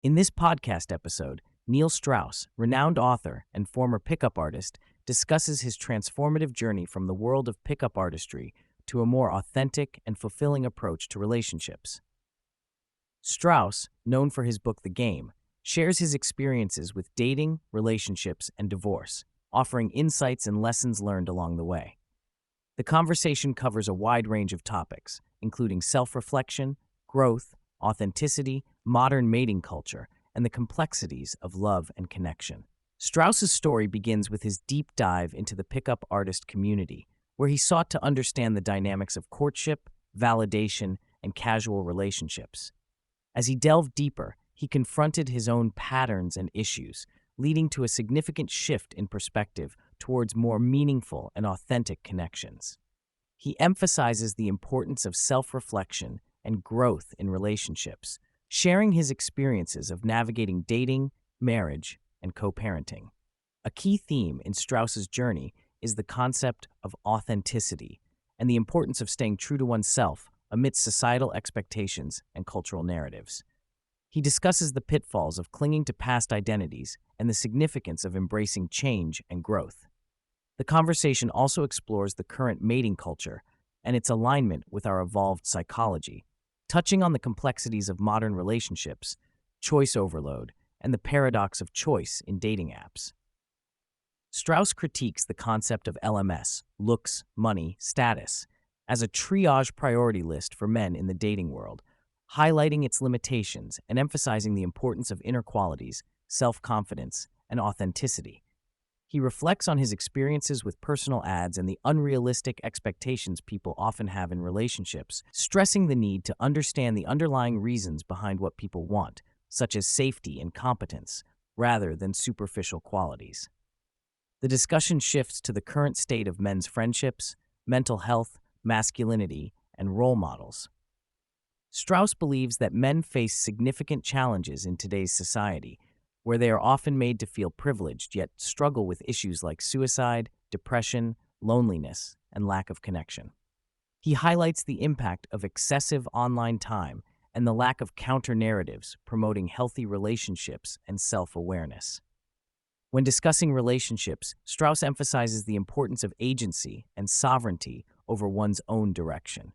In this podcast episode, Neil Strauss, renowned author and former pickup artist, discusses his transformative journey from the world of pickup artistry to a more authentic and fulfilling approach to relationships. Strauss, known for his book The Game, shares his experiences with dating, relationships, and divorce, offering insights and lessons learned along the way. The conversation covers a wide range of topics, including self-reflection, growth, authenticity, modern mating culture, and the complexities of love and connection. Strauss's story begins with his deep dive into the pickup artist community, where he sought to understand the dynamics of courtship, validation, and casual relationships. As he delved deeper, he confronted his own patterns and issues, leading to a significant shift in perspective towards more meaningful and authentic connections. He emphasizes the importance of self-reflection and growth in relationships, sharing his experiences of navigating dating, marriage, and co-parenting. A key theme in Strauss's journey is the concept of authenticity and the importance of staying true to oneself amidst societal expectations and cultural narratives. He discusses the pitfalls of clinging to past identities and the significance of embracing change and growth. The conversation also explores the current mating culture and its alignment with our evolved psychology, touching on the complexities of modern relationships, choice overload, and the paradox of choice in dating apps. Strauss critiques the concept of LMS, looks, money, status, as a triage priority list for men in the dating world, highlighting its limitations and emphasizing the importance of inner qualities, self-confidence, and authenticity. He reflects on his experiences with personal ads and the unrealistic expectations people often have in relationships, stressing the need to understand the underlying reasons behind what people want, such as safety and competence, rather than superficial qualities. The discussion shifts to the current state of men's friendships, mental health, masculinity, and role models. Strauss believes that men face significant challenges in today's society, where they are often made to feel privileged yet struggle with issues like suicide, depression, loneliness, and lack of connection. He highlights the impact of excessive online time and the lack of counter-narratives promoting healthy relationships and self-awareness. When discussing relationships, Strauss emphasizes the importance of agency and sovereignty over one's own direction.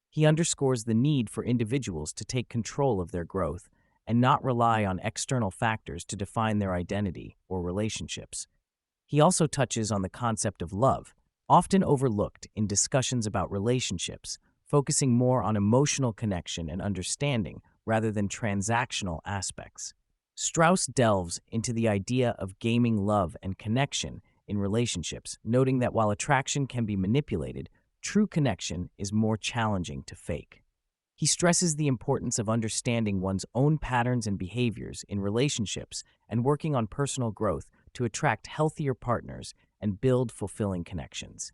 He underscores the need for individuals to take control of their growth and not rely on external factors to define their identity or relationships. He also touches on the concept of love, often overlooked in discussions about relationships, focusing more on emotional connection and understanding rather than transactional aspects. Strauss delves into the idea of gaming love and connection in relationships, noting that while attraction can be manipulated, true connection is more challenging to fake. He stresses the importance of understanding one's own patterns and behaviors in relationships and working on personal growth to attract healthier partners and build fulfilling connections.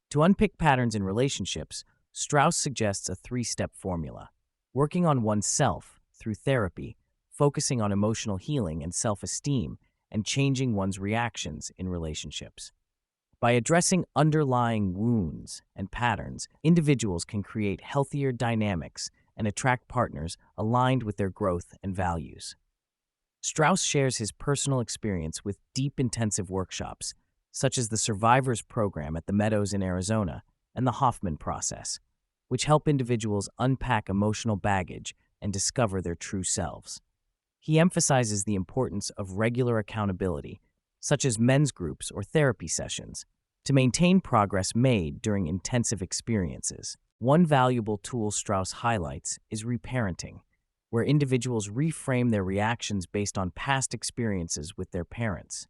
To unpick patterns in relationships, Strauss suggests a three-step formula: working on oneself through therapy, focusing on emotional healing and self-esteem, and changing one's reactions in relationships. By addressing underlying wounds and patterns, individuals can create healthier dynamics and attract partners aligned with their growth and values. Strauss shares his personal experience with deep intensive workshops, such as the Survivors Program at the Meadows in Arizona and the Hoffman Process, which help individuals unpack emotional baggage and discover their true selves. He emphasizes the importance of regular accountability, such as men's groups or therapy sessions, to maintain progress made during intensive experiences. One valuable tool Strauss highlights is reparenting, where individuals reframe their reactions based on past experiences with their parents.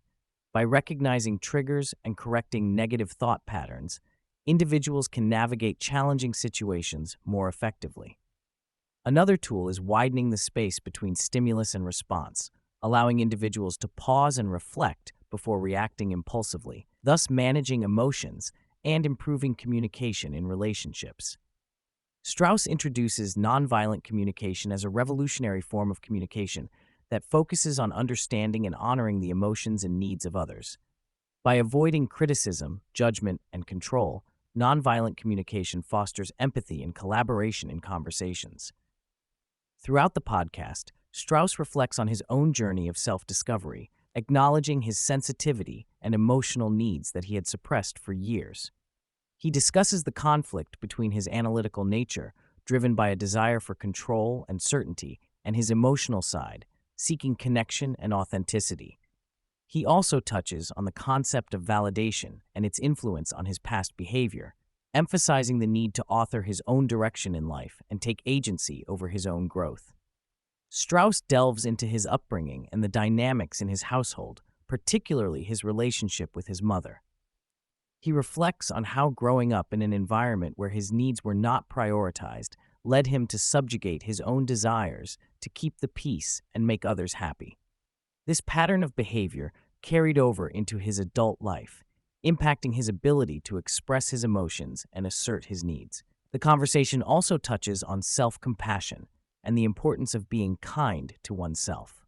By recognizing triggers and correcting negative thought patterns, individuals can navigate challenging situations more effectively. Another tool is widening the space between stimulus and response, allowing individuals to pause and reflect before reacting impulsively, thus managing emotions and improving communication in relationships. Strauss introduces nonviolent communication as a revolutionary form of communication that focuses on understanding and honoring the emotions and needs of others. By avoiding criticism, judgment, and control, nonviolent communication fosters empathy and collaboration in conversations. Throughout the podcast, Strauss reflects on his own journey of self-discovery, acknowledging his sensitivity and emotional needs that he had suppressed for years. He discusses the conflict between his analytical nature, driven by a desire for control and certainty, and his emotional side, seeking connection and authenticity. He also touches on the concept of validation and its influence on his past behavior, emphasizing the need to author his own direction in life and take agency over his own growth. Strauss delves into his upbringing and the dynamics in his household, particularly his relationship with his mother. He reflects on how growing up in an environment where his needs were not prioritized led him to subjugate his own desires to keep the peace and make others happy. This pattern of behavior carried over into his adult life, impacting his ability to express his emotions and assert his needs. The conversation also touches on self-compassion and the importance of being kind to oneself.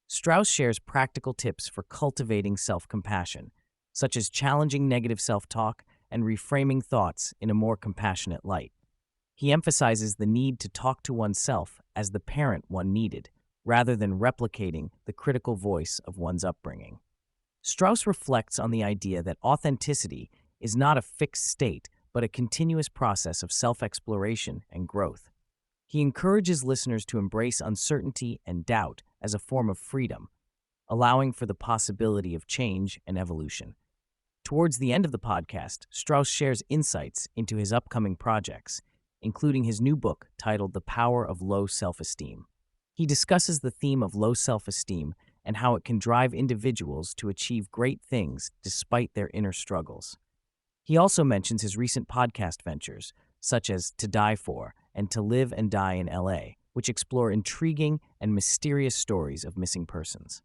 Strauss shares practical tips for cultivating self-compassion, such as challenging negative self-talk and reframing thoughts in a more compassionate light. He emphasizes the need to talk to oneself as the parent one needed, rather than replicating the critical voice of one's upbringing. Strauss reflects on the idea that authenticity is not a fixed state, but a continuous process of self-exploration and growth. He encourages listeners to embrace uncertainty and doubt as a form of freedom, allowing for the possibility of change and evolution. Towards the end of the podcast, Strauss shares insights into his upcoming projects, including his new book titled The Power of Low Self-Esteem. He discusses the theme of low self-esteem and how it can drive individuals to achieve great things despite their inner struggles. He also mentions his recent podcast ventures, such as To Die For and To Live and Die in LA, which explore intriguing and mysterious stories of missing persons.